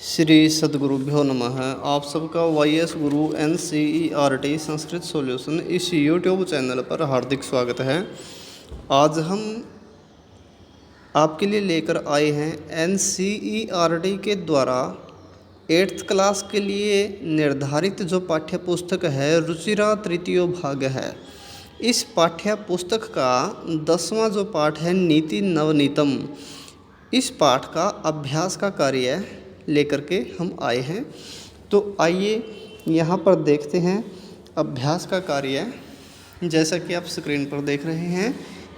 श्री सद्गुरुभ्यो नमः। आप सबका YS गुरु NCERT संस्कृत सॉल्यूशन इस यूट्यूब चैनल पर हार्दिक स्वागत है। आज हम आपके लिए लेकर आए हैं NCERT के द्वारा 8th क्लास के लिए निर्धारित जो पाठ्य पुस्तक है रुचिरा तृतीय भाग है। इस पाठ्य पुस्तक का 10वां जो पाठ है नीति नवनीतम, इस पाठ का अभ्यास का कार्य लेकर के हम आए हैं। तो आइए यहाँ पर देखते हैं अभ्यास का कार्य। जैसा कि आप स्क्रीन पर देख रहे हैं,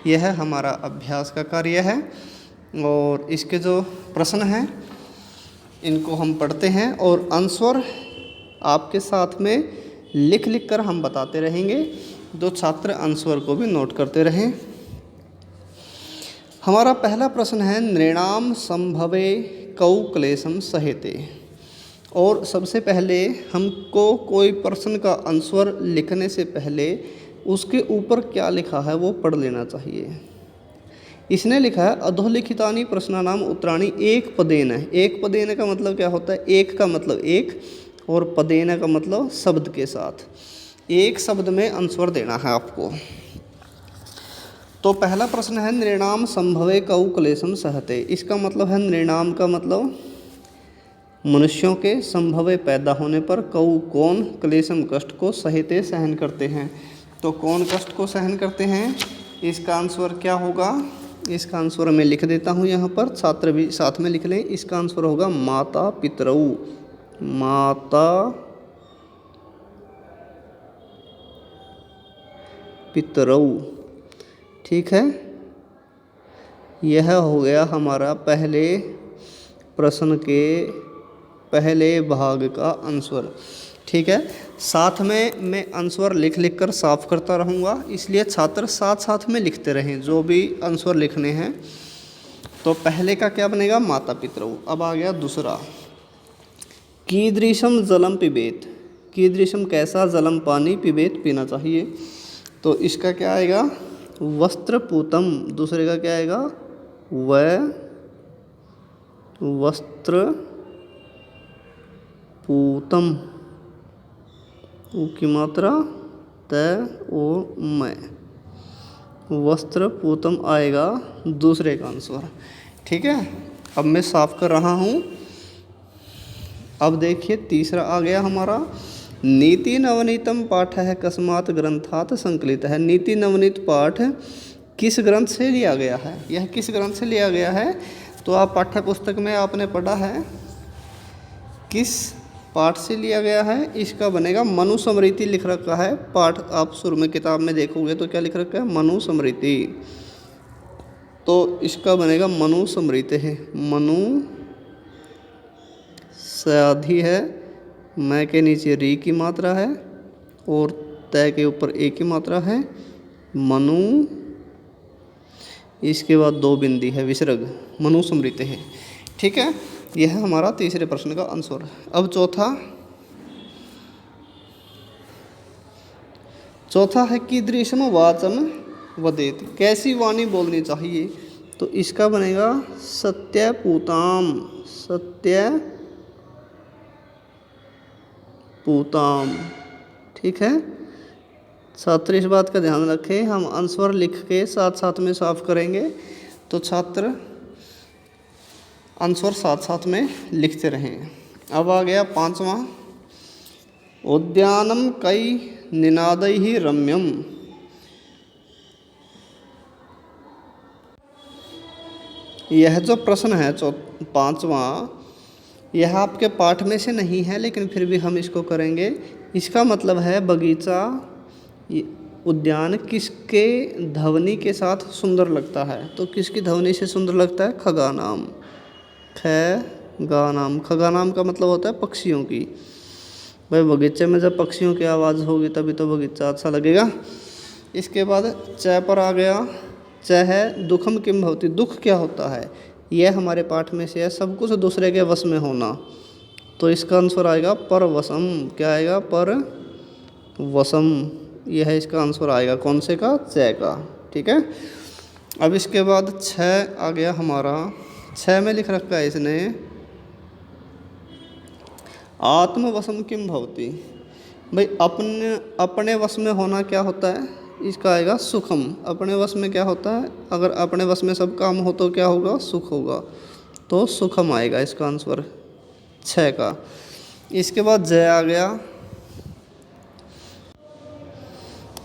यह हमारा अभ्यास का कार्य है और इसके जो प्रश्न हैं इनको हम पढ़ते हैं और आंसर आपके साथ में लिख कर हम बताते रहेंगे। दो छात्र आंसर को भी नोट करते रहें। हमारा पहला प्रश्न है नृणाम संभवे कौ क्लेशम सहेते। और सबसे पहले हमको कोई प्रश्न का आंसर लिखने से पहले उसके ऊपर क्या लिखा है वो पढ़ लेना चाहिए। इसने लिखा है अधोलिखितानि प्रश्नानाम उत्तराणि एक पदेन है। एक पदेन का मतलब क्या होता है? एक का मतलब एक और पदेन का मतलब शब्द के साथ। एक शब्द में आंसर देना है आपको। तो पहला प्रश्न है नृणाम संभवे कौ क्लेशम सहते। इसका मतलब है नृणाम का मतलब मनुष्यों के संभवे पैदा होने पर कौ कौन क्लेशम कष्ट को सहते सहन करते हैं। तो कौन कष्ट को सहन करते हैं, इसका आंसर क्या होगा? इसका आंसर मैं लिख देता हूँ यहाँ पर, छात्र भी साथ में लिख लें। इसका आंसर होगा माता पितरऊ। माता पितरऊ, ठीक है। यह हो गया हमारा पहले प्रश्न के पहले भाग का आंसर, ठीक है। साथ में मैं आंसर लिख कर साफ करता रहूँगा, इसलिए छात्र साथ साथ में लिखते रहें जो भी आंसर लिखने हैं। तो पहले का क्या बनेगा? माता पितरऊ। अब आ गया दूसरा, कीदृशम जलम पिबेत। कीदृशम कैसा जलम पानी, पिबेत पीना चाहिए। तो इसका क्या आएगा? वस्त्रपूतम। दूसरे का क्या आएगा? वस्त्रपूतम। उ की मात्रा त और मैं, वस्त्रपूतम आएगा दूसरे का आंसर, ठीक है। अब मैं साफ कर रहा हूँ। अब देखिए तीसरा आ गया हमारा, नीति नवनीतम पाठ है कस्मात् ग्रंथात् संकलित है। नीति नवनीत पाठ किस ग्रंथ से लिया गया है? यह किस ग्रंथ से लिया गया है? तो आप पाठ्य पुस्तक में आपने पढ़ा है किस पाठ से लिया गया है। इसका बनेगा मनुस्मृति लिख रखा है पाठ। आप शुरू में किताब में देखोगे तो क्या लिख रखा है? मनुस्मृति। तो इसका बनेगा मनुस्मृति है। मनु साधी है, मैं के नीचे री की मात्रा है और तय के ऊपर ए की मात्रा है। मनु, इसके बाद दो बिंदी है, विसर्ग। मनुस्मृति है, ठीक है। यह हमारा तीसरे प्रश्न का आंसर। अब चौथा है कीदृशम वाचम वदेत। कैसी वाणी बोलनी चाहिए? तो इसका बनेगा सत्यपूताम। सत्यपूताम, ठीक है। छात्र इस बात का ध्यान रखें, हम आंसर लिख के साथ साथ में साफ करेंगे। तो छात्र आंसर साथ साथ में लिखते रहें। अब आ गया पांचवा, उद्यानम कई निनादैहि रम्यम। यह जो प्रश्न है पांचवा, यह आपके पाठ में से नहीं है लेकिन फिर भी हम इसको करेंगे। इसका मतलब है बगीचा, उद्यान किसके ध्वनि के साथ सुंदर लगता है? तो किसकी ध्वनि से सुंदर लगता है? खगानाम। खगानाम, खगानाम का मतलब होता है पक्षियों की। भाई बगीचे में जब पक्षियों की आवाज़ होगी तभी तो बगीचा अच्छा लगेगा। इसके बाद च पर आ गया, च है दुखम किम भवति। दुख क्या होता है? यह हमारे पाठ में से है, सब कुछ दूसरे के वश में होना। तो इसका आंसर आएगा परवशम। क्या आएगा? परवशम। यह इसका आंसर आएगा कौन से का? च का, ठीक है। अब इसके बाद 6 आ गया हमारा। 6 में लिख रखा है इसने आत्मवशम किम भवति, भाई अपने अपने वश में होना क्या होता है, इसका आएगा सुखम। अपने वश में क्या होता है, अगर अपने वश में सब काम हो तो क्या होगा, सुख होगा, तो सुखम आएगा इसका आंसर 6 का। इसके बाद जय आ गया,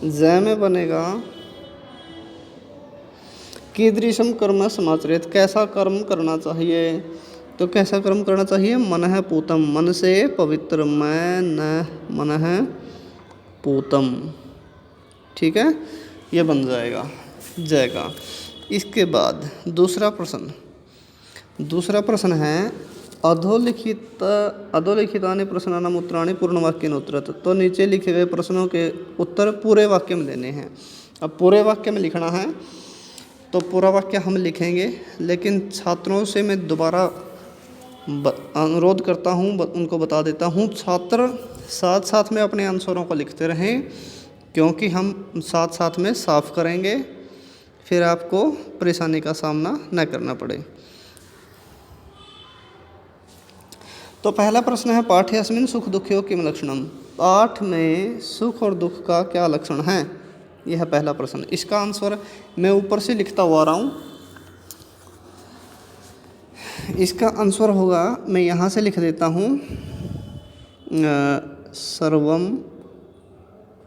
जय में बनेगा कीदृशम कर्म समाचरित, कैसा कर्म करना चाहिए, तो कैसा कर्म करना चाहिए, मन है पूतम, मन से पवित्र, मैं न मन है पूतम, ठीक है, ये बन जाएगा जय का। इसके बाद दूसरा प्रश्न है अधोलिखितानि प्रश्नानाम उत्तराणि पूर्ण वाक्य उत्तरत, तो नीचे लिखे गए प्रश्नों के उत्तर पूरे वाक्य में देने हैं। अब पूरे वाक्य में लिखना है तो पूरा वाक्य हम लिखेंगे, लेकिन छात्रों से मैं दोबारा अनुरोध करता हूँ, उनको बता देता हूँ, छात्र साथ साथ में अपने आंसरों को लिखते रहें, क्योंकि हम साथ साथ में साफ करेंगे, फिर आपको परेशानी का सामना न करना पड़े। तो पहला प्रश्न है पाठ्यस्मिन् सुख दुःखयोः किम लक्षणम, पाठ में सुख और दुख का क्या लक्षण है, यह है पहला प्रश्न। इसका आंसर मैं ऊपर से लिखता हुआ आ रहा हूँ, इसका आंसर होगा, मैं यहाँ से लिख देता हूँ, सर्वम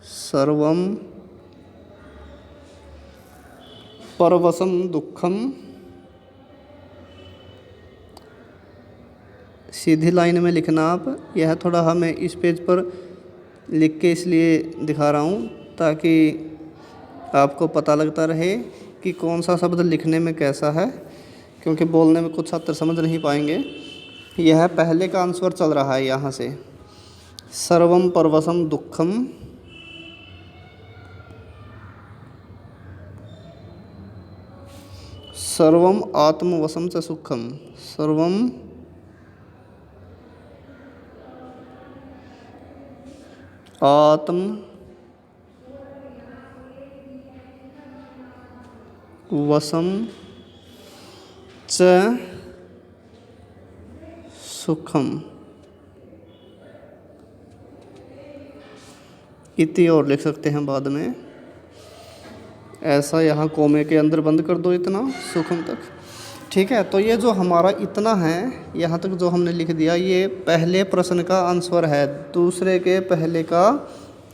सर्वम परवशम दुखम, सीधी लाइन में लिखना आप, यह थोड़ा हमें इस पेज पर लिख के इसलिए दिखा रहा हूँ ताकि आपको पता लगता रहे कि कौन सा शब्द लिखने में कैसा है, क्योंकि बोलने में कुछ छात्र समझ नहीं पाएंगे। यह पहले का आंसर चल रहा है यहाँ से, सर्वम परवशम दुखम, सर्वम आत्मवशम च सुखम, सर्वम आत्म वशम च सुखम इति, और लिख सकते हैं बाद में, ऐसा यहाँ कोमे के अंदर बंद कर दो, इतना सुखम तक, ठीक है। तो ये जो हमारा इतना है यहाँ तक जो हमने लिख दिया, ये पहले प्रश्न का आंसर है, दूसरे के पहले का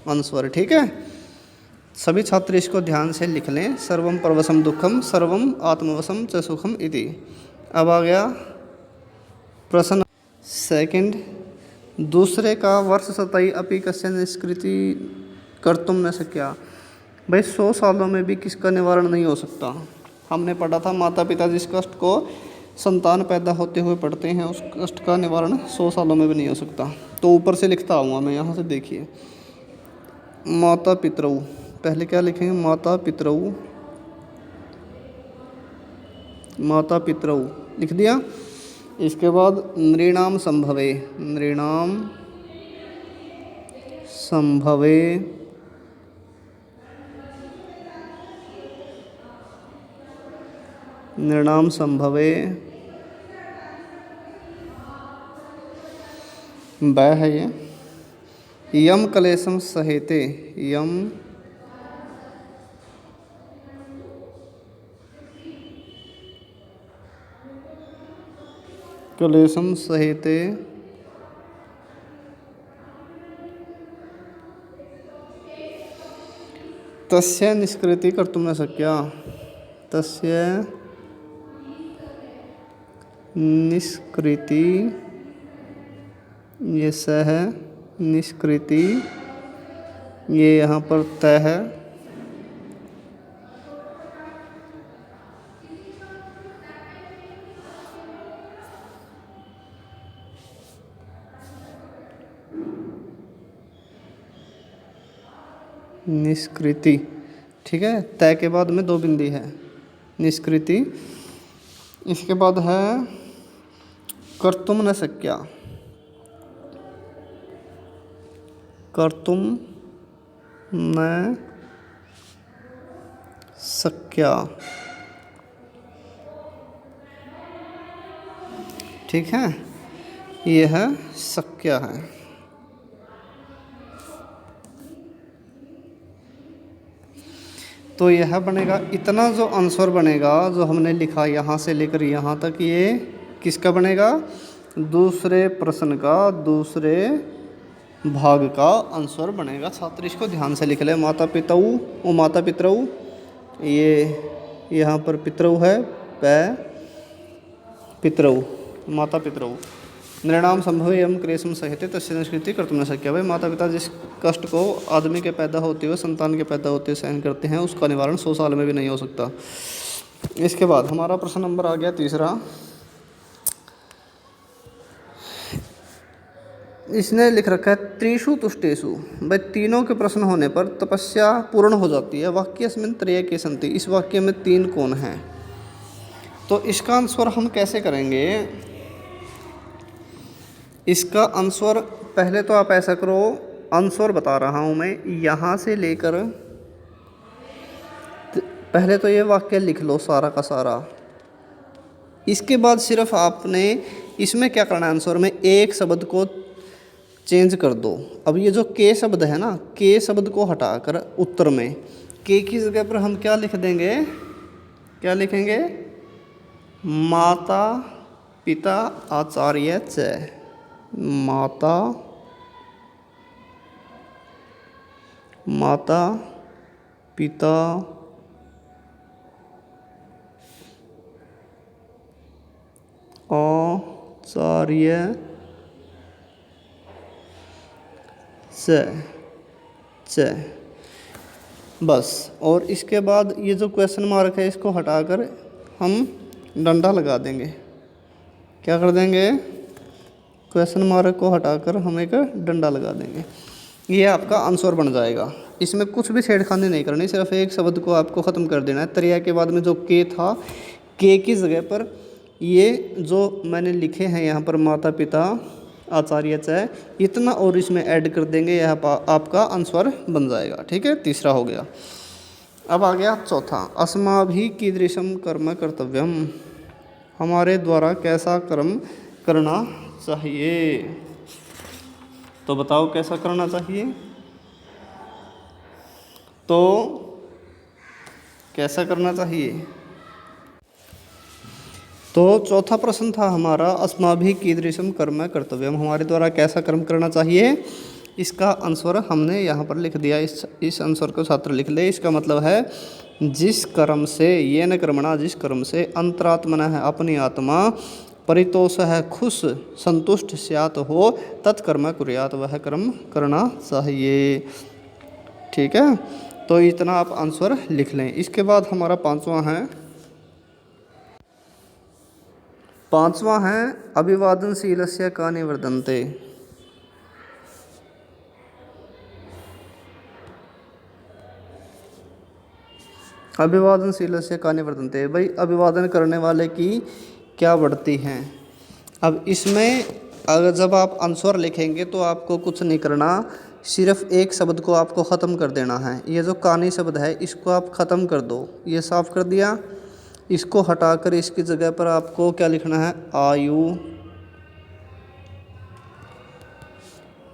आंसर, ठीक है। सभी छात्र इसको ध्यान से लिख लें, सर्वम परवशम दुखम, सर्वम आत्मवशम च सुखम इति। अब आ गया प्रश्न सेकंड, दूसरे का वर्ष शतई अपि कस्य निष्कृति कर्तुम न शक्या, भाई 100 सालों में भी किसका निवारण नहीं हो सकता। हमने पढ़ा था माता पिता जिस कष्ट को संतान पैदा होते हुए पढ़ते हैं, उस कष्ट का निवारण 100 सालों में भी नहीं हो सकता। तो ऊपर से लिखता आऊँगा मैं, यहाँ से देखिए, माता पितरऊ, पहले क्या लिखेंगे, माता पितरऊ, माता पितरऊ लिख दिया। इसके बाद नृणाम संभवे, नृणाम संभवे, नृणाम संभवे, ब है ये, यम कलेशम सहेते, यम कलेशम सहेते तस्य निष्कृति कर्तुम न शक्या, तस्य निष्कृति, ये स है, निष्कृति ये यहाँ पर त है, निष्कृति, ठीक है। तय के बाद में 2 बिंदी है, निष्कृति। इसके बाद है कर्तुम न शक्या, कर्तुम न शक्या, ठीक है। यह शक्य है। तो यह बनेगा, इतना जो आंसर बनेगा जो हमने लिखा यहाँ से लेकर यहाँ तक, ये किसका बनेगा? दूसरे प्रश्न का दूसरे भाग का आंसर बनेगा। छात्र इसको ध्यान से लिख ले। माता पिताऊ ओ माता पितरऊ, ये यहाँ पर पितरऊ है, पितरऊ, माता पितरऊ। नृणाम संभव एवं क्लेशम सहित तस्य संस्कृति कर्तुम न शक्य। भाई माता पिता जिस कष्ट को आदमी के पैदा होते हुए, संतान के पैदा होते हुए सहन करते हैं, उसका निवारण 100 साल में भी नहीं हो सकता। इसके बाद हमारा प्रश्न नंबर आ गया तीसरा। इसने लिख रखा है त्रिषु तुष्टेषु। भाई तीनों के प्रश्न होने पर तपस्या पूर्ण हो जाती है। वाक्यस्मिन् त्रय के सन्ति, इस वाक्य में 3 कौन हैं? तो इसका आंसर हम कैसे करेंगे? इसका आंसर पहले तो आप ऐसा करो, आंसर बता रहा हूँ मैं, यहाँ से लेकर पहले तो ये वाक्य लिख लो सारा का सारा। इसके बाद सिर्फ आपने इसमें क्या करना है, आंसर में एक शब्द को चेंज कर दो। अब ये जो के शब्द है ना, के शब्द को हटाकर उत्तर में के की जगह पर हम क्या लिख देंगे? क्या लिखेंगे? माता पिता आचार्य च। माता पिता आचार्य च। बस। और इसके बाद ये जो क्वेश्चन मार्क है इसको हटाकर हम डंडा लगा देंगे। क्या कर देंगे? क्वेश्चन मार्क को हटाकर हम एक डंडा लगा देंगे। ये आपका आंसर बन जाएगा। इसमें कुछ भी छेड़खानी नहीं करनी, सिर्फ एक शब्द को आपको ख़त्म कर देना है। त्रिया के बाद में जो के था, के की जगह पर ये जो मैंने लिखे हैं यहाँ पर माता पिता आचार्य च, इतना और इसमें ऐड कर देंगे, यह आपका आंसर बन जाएगा। ठीक है, तीसरा हो गया। अब आ गया चौथा। अस्माभिः कीदृशं कर्म कर्तव्यम, हमारे द्वारा कैसा कर्म करना चाहिए। तो बताओ कैसा करना चाहिए? तो कैसा करना चाहिए? तो चौथा प्रश्न था हमारा, अस्माभिः कीदृशं कर्म कर्तव्यम, हमारे द्वारा कैसा कर्म करना चाहिए। इसका आंसर हमने यहाँ पर लिख दिया। इस आंसर को छात्र लिख ले। इसका मतलब है जिस कर्म से, येन कर्मणा, जिस कर्म से अंतरात्मनः है अपनी आत्मा, परितोष है खुश संतुष्ट स्यात् हो, तत्कर्म कुर्यात्, वह कर्म करना चाहिए। ठीक है, तो इतना आप आंसर लिख लें। इसके बाद हमारा पांचवा है अभिवादनशीलस्य कानि वर्धन्ते। अभिवादनशीलस्य कानि वर्धन्ते, भाई अभिवादन करने वाले की क्या बढ़ती हैं। अब इसमें अगर जब आप आंसर लिखेंगे तो आपको कुछ नहीं करना, सिर्फ एक शब्द को आपको ख़त्म कर देना है। ये जो कानी शब्द है इसको आप ख़त्म कर दो। ये साफ कर दिया, इसको हटाकर इसकी जगह पर आपको क्या लिखना है? आयु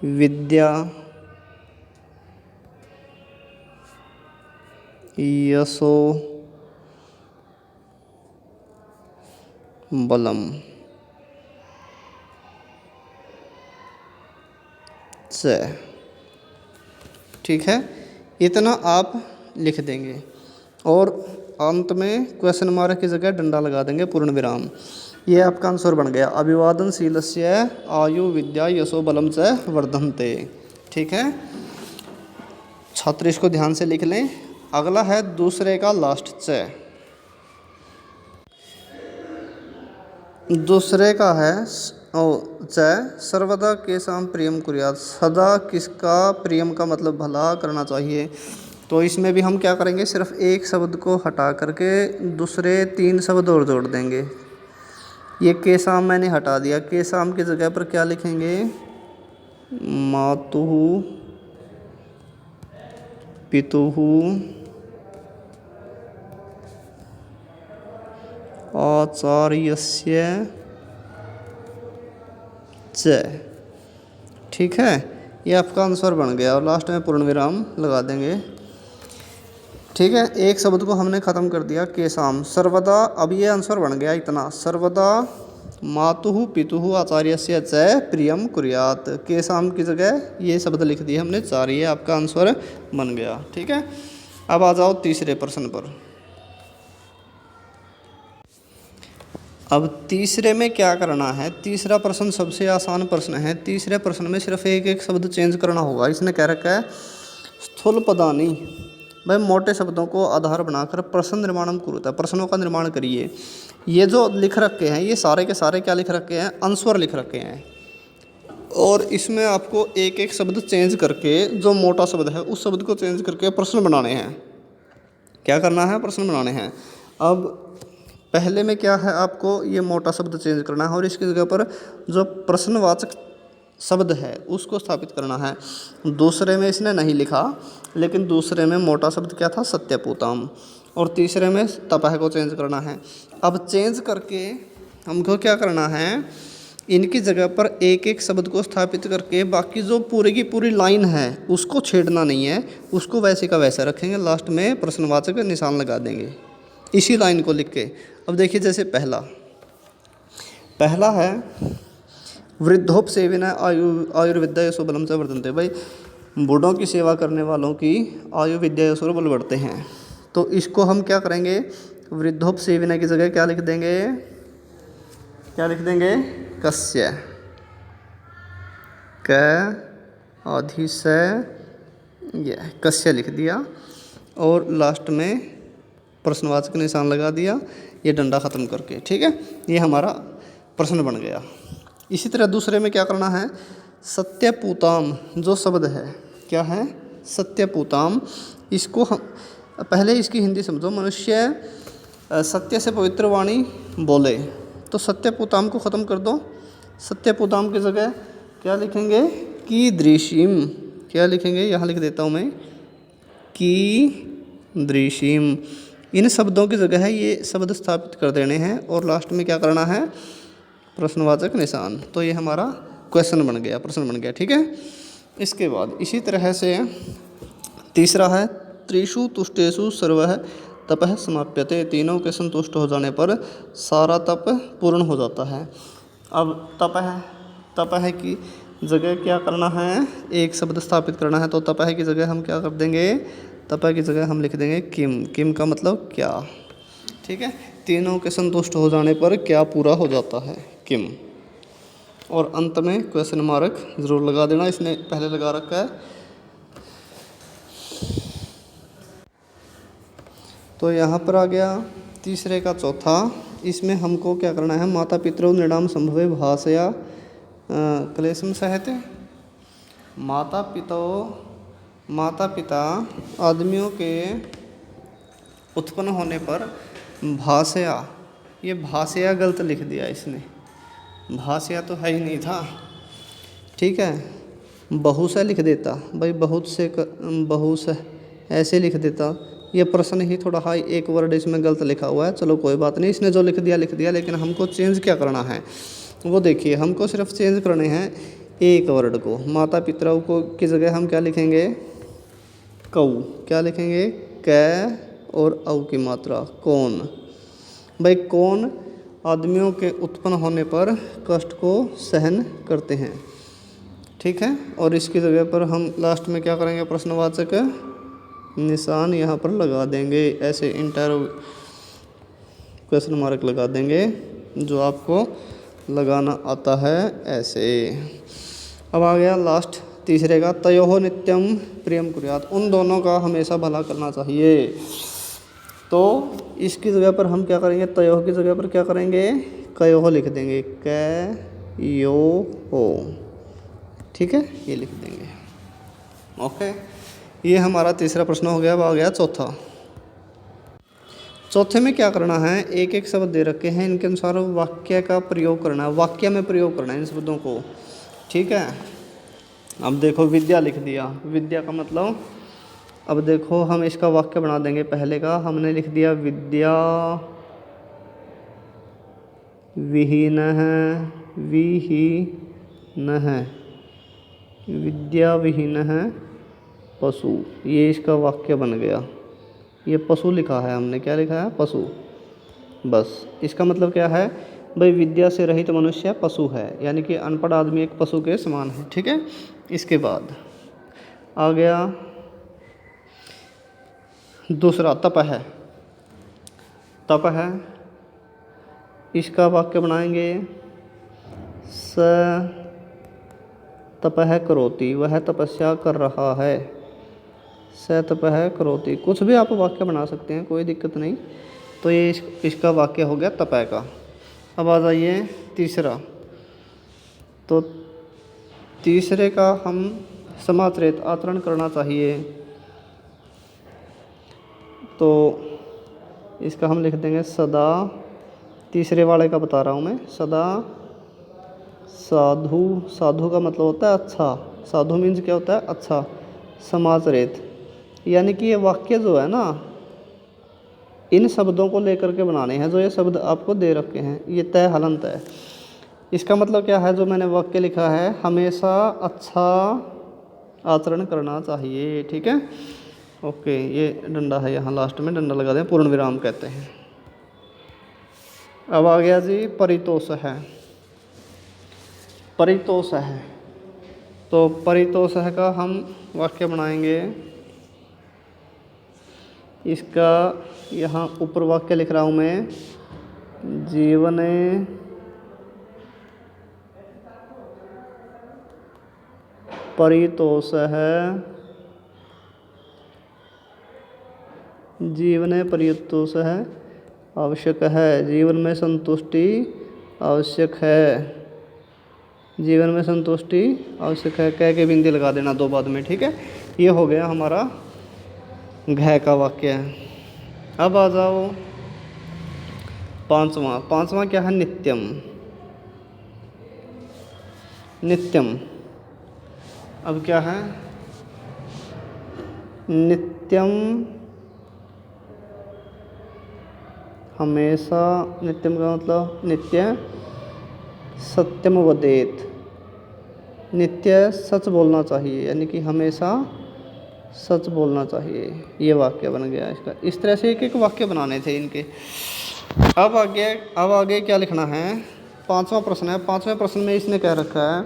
विद्या यशो बलम से। ठीक है, इतना आप लिख देंगे और अंत में क्वेश्चन मार्क की जगह डंडा लगा देंगे, पूर्ण विराम। ये आपका आंसर बन गया, अभिवादनशीलस्य आयु विद्या यशो बलम च वर्धन्ते। ठीक है, छात्र इसको ध्यान से लिख लें। अगला है दूसरे का लास्ट च। दूसरे का है च, सर्वदा केसाम प्रियम कुर्यात्, सदा किसका प्रियम का मतलब भला करना चाहिए। तो इसमें भी हम क्या करेंगे, सिर्फ एक शब्द को हटा करके दूसरे 3 शब्द और जोड़ देंगे। ये केसाम मैंने हटा दिया, केसाम की जगह पर क्या लिखेंगे? मातुः पितुः आचार्यस्य च। ठीक है, ये आपका आंसर बन गया और लास्ट में पूर्ण विराम लगा देंगे। ठीक है, एक शब्द को हमने ख़त्म कर दिया केशाम सर्वदा। अब ये आंसर बन गया इतना, सर्वदा मातुः पितुः आचार्यस्य च प्रियम कुर्यात्। केशाम की जगह ये शब्द लिख दिए हमने 4, ये आपका आंसर बन गया। ठीक है, अब आ जाओ तीसरे प्रश्न पर। अब तीसरे में क्या करना है, तीसरा प्रश्न सबसे आसान प्रश्न है। तीसरे प्रश्न में सिर्फ एक एक शब्द चेंज करना होगा। इसने कह रखा है स्थूल पदानी, भाई मोटे शब्दों को आधार बनाकर प्रश्न निर्माणम कुरुता, प्रश्नों का निर्माण करिए। ये जो लिख रखे हैं ये सारे के सारे क्या लिख रखे हैं, आंसर लिख रखे हैं। और इसमें आपको एक एक शब्द चेंज करके, जो मोटा शब्द है उस शब्द को चेंज करके प्रश्न बनाने हैं। क्या करना है, प्रश्न बनाने हैं। अब पहले में क्या है, आपको ये मोटा शब्द चेंज करना है और इसकी जगह पर जो प्रश्नवाचक शब्द है उसको स्थापित करना है। दूसरे में इसने नहीं लिखा, लेकिन दूसरे में मोटा शब्द क्या था, सत्यपूताम, और तीसरे में तपह को चेंज करना है। अब चेंज करके हमको क्या करना है, इनकी जगह पर एक एक शब्द को स्थापित करके बाकी जो पूरी की पूरी लाइन है उसको छेड़ना नहीं है, उसको वैसे का वैसा रखेंगे। लास्ट में प्रश्नवाचक निशान लगा देंगे इसी लाइन को लिख के। अब देखिए, जैसे पहला है वृद्धोपसेविना आयुर्विद्या यशोबलम से वर्धनते। भाई बूढ़ों की सेवा करने वालों की आयु विद्या यशो बल बढ़ते हैं। तो इसको हम क्या करेंगे, वृद्धोपसेविना की जगह क्या लिख देंगे, क्या लिख देंगे, कस्य, क अधिशय, ये कस्य लिख दिया और लास्ट में प्रश्नवाचक निशान लगा दिया, ये डंडा ख़त्म करके। ठीक है, ये हमारा प्रश्न बन गया। इसी तरह दूसरे में क्या करना है, सत्यपूताम जो शब्द है, क्या है, सत्यपूताम। इसको हम पहले इसकी हिंदी समझो। मनुष्य सत्य से पवित्र वाणी बोले, तो सत्यपूताम को ख़त्म कर दो। सत्यपूताम की जगह क्या लिखेंगे, कीदृशीम। क्या लिखेंगे, यहाँ लिख देता हूँ मैं, कीदृशीम। इन शब्दों की जगह है ये शब्द स्थापित कर देने हैं और लास्ट में क्या करना है, प्रश्नवाचक निशान। तो ये हमारा क्वेश्चन बन गया, प्रश्न बन गया। ठीक है, इसके बाद इसी तरह से तीसरा है त्रिषु तुष्टेषु सर्वः तपः समाप्यते। तीनों के संतुष्ट हो जाने पर सारा तप पूर्ण हो जाता है। अब तपः की जगह क्या करना है, एक शब्द स्थापित करना है। तो तपः की जगह हम क्या कर देंगे, तपः की जगह हम लिख देंगे किम। किम का मतलब क्या। ठीक है, तीनों के संतुष्ट हो जाने पर क्या पूरा हो जाता है, किम। और अंत में क्वेश्चन मार्क जरूर लगा देना, इसने पहले लगा रखा है। तो यहाँ पर आ गया तीसरे का चौथा। इसमें हमको क्या करना है, माता पितरौ नृणाम संभवे भाषया क्लेशम सहते। माता पिता आदमियों के उत्पन्न होने पर भाषया, ये भाषया गलत लिख दिया इसने, भाषया तो है ही नहीं था। ठीक है, बहु से लिख देता, भाई बहुत से ऐसे लिख देता। ये प्रश्न ही थोड़ा हाई, एक वर्ड इसमें गलत लिखा हुआ है। चलो कोई बात नहीं, इसने जो लिख दिया, लेकिन हमको चेंज क्या करना है वो देखिए। हमको सिर्फ चेंज करने हैं एक वर्ड को। माता पितरौ को की जगह हम क्या लिखेंगे, कौ। क्या लिखेंगे, कै और औ की मात्रा, कौन। भाई कौन आदमियों के उत्पन्न होने पर कष्ट को सहन करते हैं। ठीक है, और इसकी जगह पर हम लास्ट में क्या करेंगे, प्रश्नवाचक निशान यहाँ पर लगा देंगे, ऐसे क्वेश्चन मार्क लगा देंगे जो आपको लगाना आता है ऐसे। अब आ गया लास्ट तीसरे का, तयोः नित्यम प्रियम कुर्यात्। उन दोनों का हमेशा भला करना चाहिए। तो इसकी जगह पर हम क्या करेंगे, तयोः की जगह पर क्या करेंगे, कयोः लिख देंगे, कै यो हो। ठीक है, ये लिख देंगे। ओके, ये हमारा तीसरा प्रश्न हो गया। अब आ गया चौथा। चौथे में क्या करना है, एक एक शब्द दे रखे हैं, इनके अनुसार वाक्य का प्रयोग करना है, वाक्य में प्रयोग करना है इन शब्दों को। ठीक है, अब देखो विद्या लिख दिया, विद्या का मतलब, अब देखो हम इसका वाक्य बना देंगे। पहले का हमने लिख दिया विद्या विहीनः विहि न है विद्या विहीन है पशु, ये इसका वाक्य बन गया। ये पशु लिखा है हमने, क्या लिखा है? पशु। बस इसका मतलब क्या है भाई? विद्या से रहित मनुष्य पशु है, यानी कि अनपढ़ आदमी एक पशु के समान है। ठीक है। इसके बाद आ गया दूसरा, तप है। तप है, इसका वाक्य बनाएंगे स तपह करोति, वह तपस्या कर रहा है। स तपह करोति, कुछ भी आप वाक्य बना सकते हैं, कोई दिक्कत नहीं। तो ये इसका वाक्य हो गया तपह का। अब आ जाइए तीसरा। तो तीसरे का हम समाचरित आचरण करना चाहिए, तो इसका हम लिख देंगे सदा। तीसरे वाले का बता रहा हूँ मैं, सदा साधु। साधु का मतलब होता है अच्छा, साधु मीन्स क्या होता है? अच्छा। समाचरित, यानी कि ये वाक्य जो है ना, इन शब्दों को लेकर के बनाने हैं। जो ये शब्द आपको दे रखे हैं, ये तय हलंत है। इसका मतलब क्या है? जो मैंने वाक्य लिखा है, हमेशा अच्छा आचरण करना चाहिए। ठीक है, ओके। ये डंडा है, यहाँ लास्ट में डंडा लगा दें, पूर्ण विराम कहते हैं। अब आ गया जी परितोष है। परितोष है, तो परितोष है का हम वाक्य बनाएंगे। इसका यहाँ ऊपर वाक्य लिख रहा हूँ मैं, जीवने परितोष है, जीवने परितोष है आवश्यक है। जीवन में संतुष्टि आवश्यक है, जीवन में संतुष्टि आवश्यक है। कह के बिंदी लगा देना दो बाद में। ठीक है, ये हो गया हमारा घ का वाक्य है। अब आ जाओ पांचवा। पांचवा क्या है? नित्यम। नित्यम, अब क्या है? नित्यम हमेशा, नित्यम का मतलब नित्य सत्यम वदेत, नित्य सच बोलना चाहिए, यानी कि हमेशा सच बोलना चाहिए। ये वाक्य बन गया इसका। इस तरह से एक एक वाक्य बनाने थे इनके। अब आगे क्या लिखना है? पांचवा प्रश्न है। पांचवें प्रश्न में इसने कह रखा है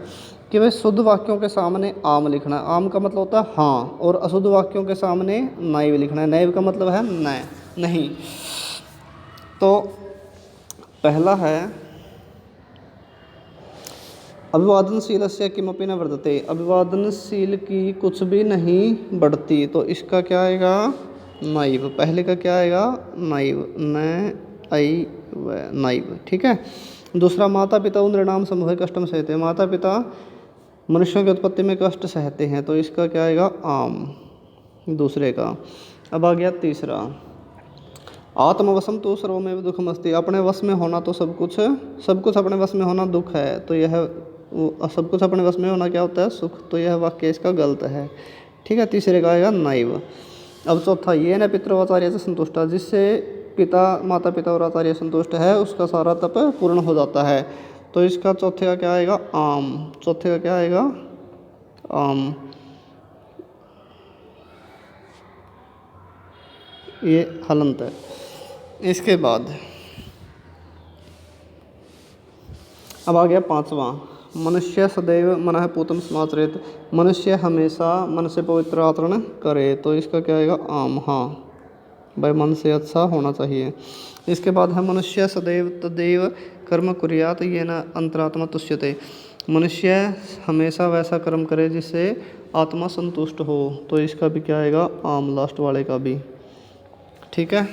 कि भाई शुद्ध वाक्यों के सामने आम लिखना है। आम का मतलब होता है हाँ, और अशुद्ध वाक्यों के सामने नैव लिखना है। नैव का मतलब है नहीं। तो पहला है अभिवादनशील से किमपि न वर्धते, अभिवादनशील की कुछ भी नहीं बढ़ती। तो इसका क्या आएगा? नैव। पहले का क्या आएगा? नैव, नैव। ठीक है। दूसरा, माता पिता नृणाम समूह कष्टम सहते, माता पिता मनुष्यों की उत्पत्ति में कष्ट सहते हैं। तो इसका क्या आएगा? आम, दूसरे का। अब आ गया तीसरा, आत्मवशम तो सर्वमेव दुखमस्ति, अपने वश में होना तो सब कुछ अपने वश में होना दुख है। तो यह सब कुछ अपने वश में होना क्या होता है? सुख। तो यह वाक्य इसका गलत है। ठीक है, तीसरे का आएगा नैव। अब चौथा, ये न पितृ आचार्य से संतुष्ट, जिससे पिता, माता पिता और आचार्य संतुष्ट है, उसका सारा तप पूर्ण हो जाता है। तो इसका चौथे का क्या आएगा? आम। चौथे का क्या आएगा? आम। ये हलंत है। इसके बाद अब आ गया पांचवा, मनुष्य सदैव मनः पूतं समाचरेत, मनुष्य हमेशा मन से पवित्र आचरण करे। तो इसका क्या आएगा? आम। हाँ भाई, मन से अच्छा होना चाहिए। इसके बाद है मनुष्य सदैव तदैव कर्म कुर्यात येन अंतरात्मा तुष्यते, मनुष्य हमेशा वैसा कर्म करे जिससे आत्मा संतुष्ट हो। तो इसका भी क्या आएगा? आम, लास्ट वाले का भी। ठीक है।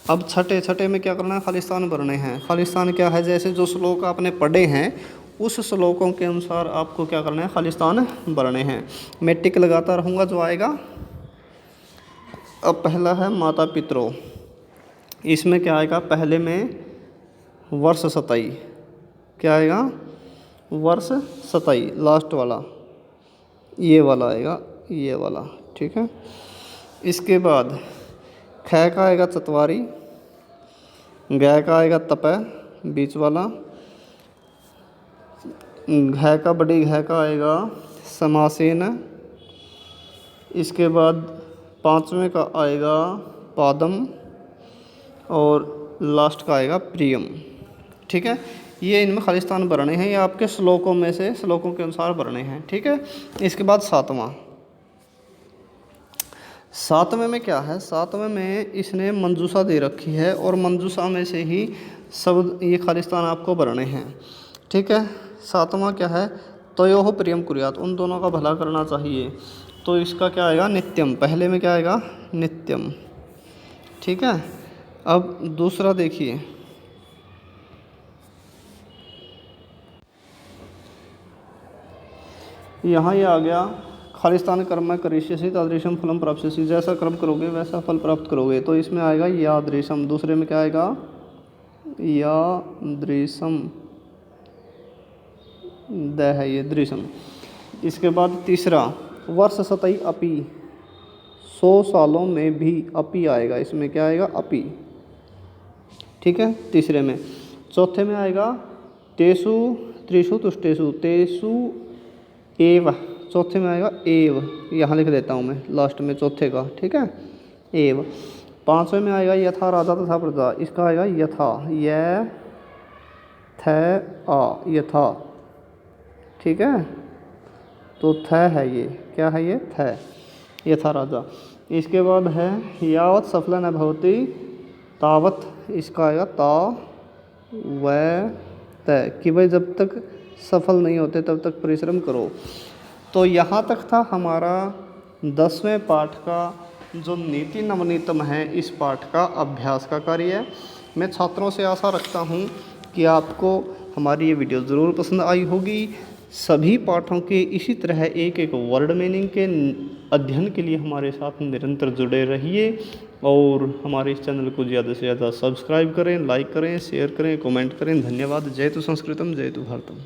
अब छठे में क्या करना है? खालिस्तान भरने हैं। खालिस्तान क्या है? जैसे जो श्लोक आपने पढ़े हैं उस श्लोकों के अनुसार आपको क्या करना है? खालिस्तान भरने हैं। मैं टिक लगाता रहूँगा जो आएगा। अब पहला है माता पितरों, इसमें क्या आएगा? पहले में वर्ष सताई, क्या आएगा? वर्ष सताई, लास्ट वाला ये वाला आएगा, ये वाला। ठीक है। इसके बाद ख का आएगा चतवारी, ग का आएगा तपय बीच वाला, घ का, बड़ी घ का आएगा समासेन। इसके बाद पाँचवें का आएगा पादम और लास्ट का आएगा प्रियम। ठीक है, ये इनमें खालिस्तान वर्ण हैं, ये आपके श्लोकों में से, श्लोकों के अनुसार वर्ण हैं। ठीक है, इसके बाद सातवें में क्या है, सातवें में इसने मंजूषा दे रखी है और मंजूषा में से ही शब्द ये खालिस्तान आपको वर्ण हैं। ठीक है, सातवां क्या है, तयोः प्रियम कुर्यात्, उन दोनों का भला करना चाहिए। तो इसका क्या आएगा, नित्यम। पहले में क्या आएगा, नित्यम। ठीक है, अब दूसरा देखिए, यहाँ ये आ गया खालिस्तान कर्म करिष्यसि तादृशम फलम प्राप्स्यसि, जैसा कर्म करोगे वैसा फल प्राप्त करोगे। तो इसमें आएगा यादृशम। दूसरे में क्या आएगा, यादृशम, द है ये दृशम। इसके बाद तीसरा, वर्ष शतई अपि, 100 सालों में भी अपि आएगा। इसमें क्या आएगा, अपि। ठीक है, तीसरे में। चौथे में आएगा तेषु त्रिषु तुष्टेषु, तेषु एव। चौथे में आएगा एव, यहाँ लिख देता हूँ मैं लास्ट में चौथे का। ठीक है, एव। पाँचवें में आएगा यथा राजा तथा प्रजा, इसका आएगा यथा, य थ आ, यथा। ठीक है, तो थ है ये, क्या है ये, थ, यथा राजा। इसके बाद है यावत सफल न भवति तावत, इसका आएगा ता व त, कि भाई जब तक सफल नहीं होते तब तक परिश्रम करो। तो यहाँ तक था हमारा 10वें पाठ का जो नीति नवनीतम है, इस पाठ का अभ्यास का कार्य। मैं छात्रों से आशा रखता हूँ कि आपको हमारी ये वीडियो ज़रूर पसंद आई होगी। सभी पाठों के इसी तरह एक एक वर्ड मीनिंग के अध्ययन के लिए हमारे साथ निरंतर जुड़े रहिए और हमारे इस चैनल को ज़्यादा से ज़्यादा सब्सक्राइब करें, लाइक करें, शेयर करें, कमेंट करें। धन्यवाद। जय तु संस्कृतम, जय तु भारतम।